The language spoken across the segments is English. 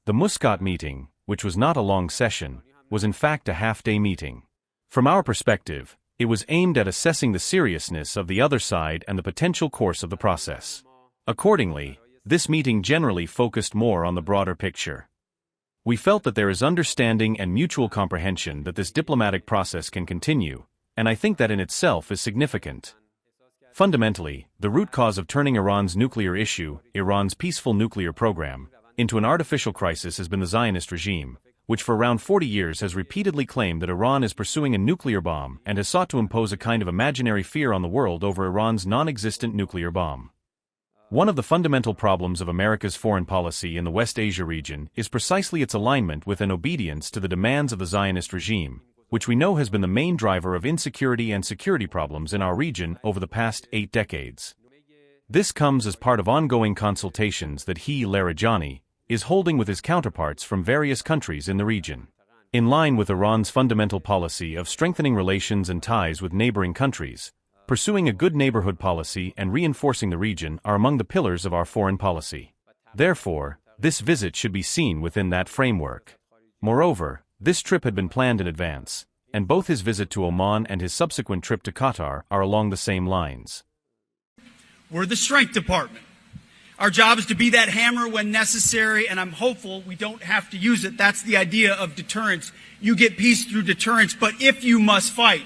The Muscat meeting, which was not a long session, was in fact a half-day meeting. From our perspective, it was aimed at assessing the seriousness of the other side and the potential course of the process. Accordingly, this meeting generally focused more on the broader picture. We felt that there is understanding and mutual comprehension that this diplomatic process can continue, and I think that in itself is significant. Fundamentally, the root cause of turning Iran's nuclear issue, Iran's peaceful nuclear program, into an artificial crisis has been the Zionist regime, which for around 40 years has repeatedly claimed that Iran is pursuing a nuclear bomb and has sought to impose a kind of imaginary fear on the world over Iran's non-existent nuclear bomb. One of the fundamental problems of America's foreign policy in the West Asia region is precisely its alignment with and obedience to the demands of the Zionist regime, which we know has been the main driver of insecurity and security problems in our region over the past 8 decades. This comes as part of ongoing consultations that he, Larijani, is holding with his counterparts from various countries in the region. In line with Iran's fundamental policy of strengthening relations and ties with neighboring countries, pursuing a good neighborhood policy and reinforcing the region are among the pillars of our foreign policy. Therefore, this visit should be seen within that framework. Moreover, this trip had been planned in advance, and both his visit to Oman and his subsequent trip to Qatar are along the same lines. We're the strength department. Our job is to be that hammer when necessary, and I'm hopeful we don't have to use it. That's the idea of deterrence. You get peace through deterrence, but if you must fight,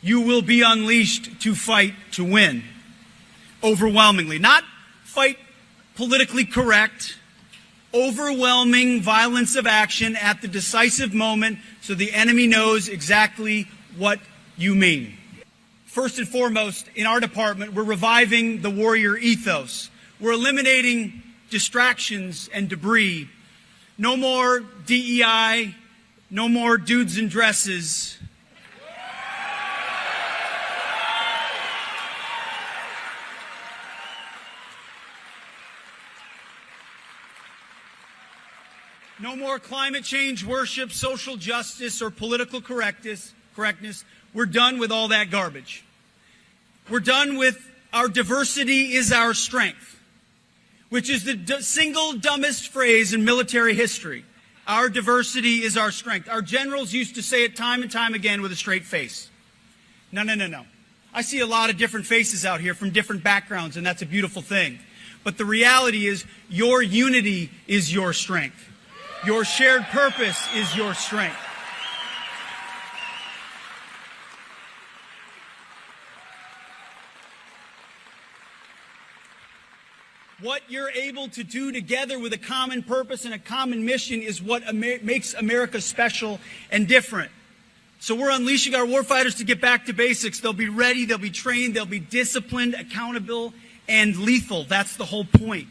you will be unleashed to fight to win. Overwhelmingly. Not fight politically correct, overwhelming violence of action at the decisive moment so the enemy knows exactly what you mean. First and foremost, in our department, we're reviving the warrior ethos. We're eliminating distractions and debris. No more DEI, no more dudes in dresses. No more climate change worship, social justice, or political correctness. We're done with all that garbage. We're done with our diversity is our strength, which is the single dumbest phrase in military history. Our diversity is our strength. Our generals used to say it time and time again with a straight face. No. I see a lot of different faces out here from different backgrounds, and that's a beautiful thing. But the reality is your unity is your strength. Your shared purpose is your strength. What you're able to do together with a common purpose and a common mission is what makes America special and different. So we're unleashing our warfighters to get back to basics. They'll be ready, they'll be trained, they'll be disciplined, accountable, and lethal. That's the whole point.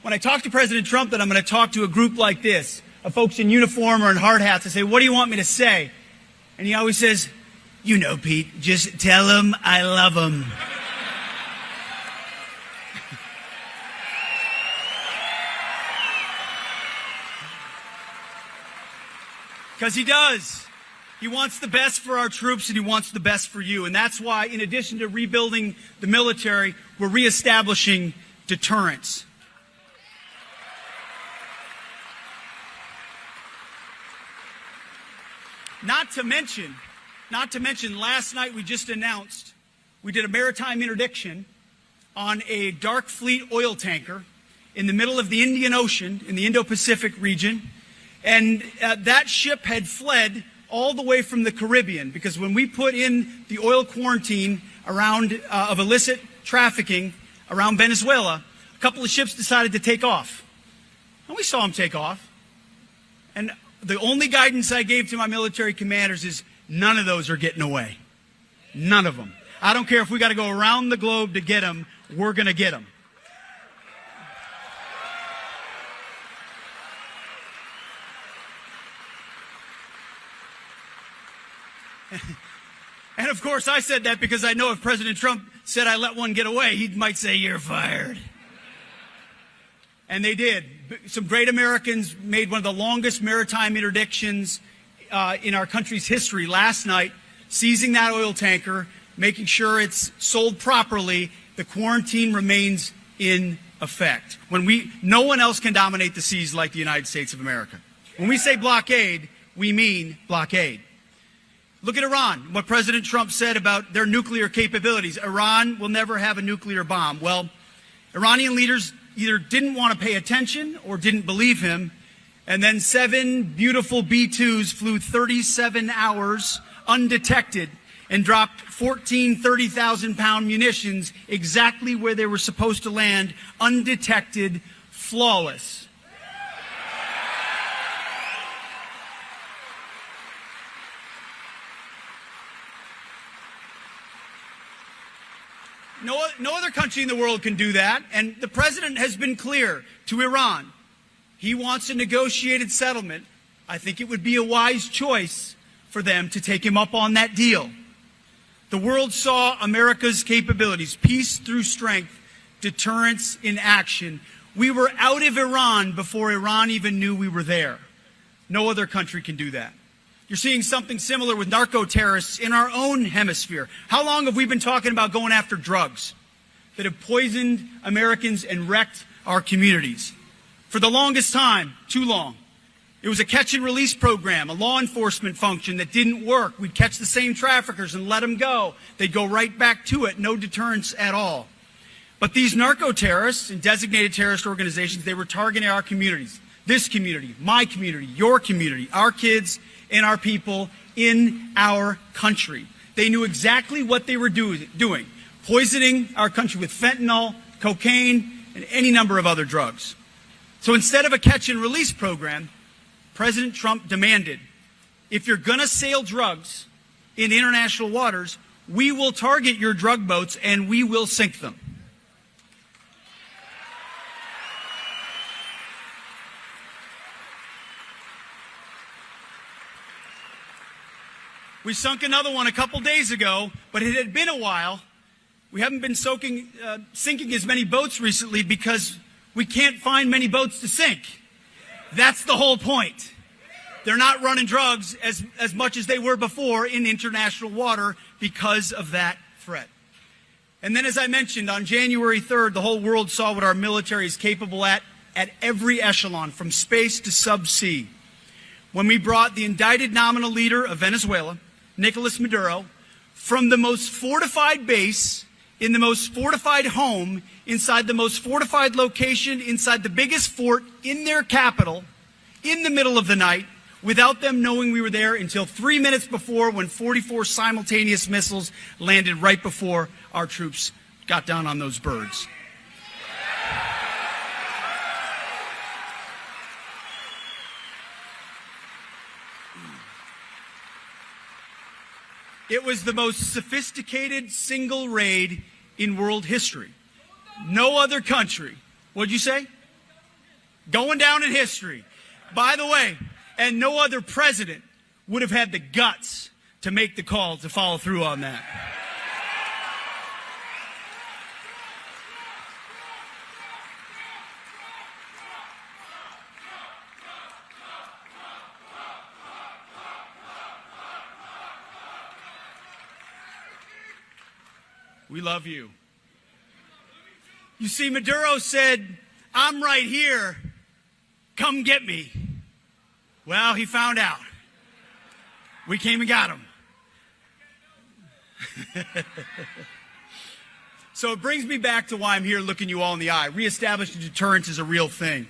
When I talk to President Trump, then I'm going to talk to a group like this, of folks in uniform or in hard hats. I say, what do you want me to say? And he always says, you know, Pete, just tell him I love him. Because he does. He wants the best for our troops and he wants the best for you. And that's why, in addition to rebuilding the military, we're reestablishing deterrence. Not to mention, last night we just announced we did a maritime interdiction on a dark fleet oil tanker in the middle of the Indian Ocean in the Indo-Pacific region. And that ship had fled all the way from the Caribbean, because when we put in the oil quarantine around of illicit trafficking around Venezuela, a couple of ships decided to take off. And we saw them take off. And the only guidance I gave to my military commanders is none of those are getting away. None of them. I don't care if we got to go around the globe to get them, we're going to get them. And of course I said that because I know if President Trump said I let one get away, he might say, you're fired. And they did. Some great Americans made one of the longest maritime interdictions in our country's history last night, seizing that oil tanker, making sure it's sold properly. The quarantine remains in effect. No one else can dominate the seas like the United States of America. When we say blockade, we mean blockade. Look at Iran, what President Trump said about their nuclear capabilities. Iran will never have a nuclear bomb. Well, Iranian leaders either didn't want to pay attention or didn't believe him, and then 7 beautiful B-2s flew 37 hours undetected and dropped 14 30,000-pound munitions exactly where they were supposed to land, undetected, flawless. No other country in the world can do that, and the president has been clear to Iran. He wants a negotiated settlement. I think it would be a wise choice for them to take him up on that deal. The world saw America's capabilities, peace through strength, deterrence in action. We were out of Iran before Iran even knew we were there. No other country can do that. You're seeing something similar with narco-terrorists in our own hemisphere. How long have we been talking about going after drugs that have poisoned Americans and wrecked our communities? For the longest time, too long. It was a catch and release program, a law enforcement function that didn't work. We'd catch the same traffickers and let them go. They'd go right back to it, no deterrence at all. But these narco-terrorists and designated terrorist organizations, they were targeting our communities. This community, my community, your community, our kids and our people in our country. They knew exactly what they were doing, poisoning our country with fentanyl, cocaine, and any number of other drugs. So instead of a catch and release program, President Trump demanded, if you're going to sail drugs in international waters, we will target your drug boats and we will sink them. We sunk another one a couple days ago, but it had been a while. We haven't been sinking as many boats recently because we can't find many boats to sink. That's the whole point. They're not running drugs as much as they were before in international water because of that threat. And then, as I mentioned, on January 3rd, the whole world saw what our military is capable at every echelon, from space to subsea. When we brought the indicted nominal leader of Venezuela, Nicolas Maduro, from the most fortified base, in the most fortified home, inside the most fortified location, inside the biggest fort in their capital, in the middle of the night, without them knowing we were there until 3 minutes before, when 44 simultaneous missiles landed right before our troops got down on those birds. It was the most sophisticated single raid in world history. No other country. What'd you say? Going down in history. By the way, and no other president would have had the guts to make the call to follow through on that. We love you. You see, Maduro said, "I'm right here. Come get me." Well, he found out. We came and got him. So it brings me back to why I'm here looking you all in the eye. Reestablishing deterrence is a real thing.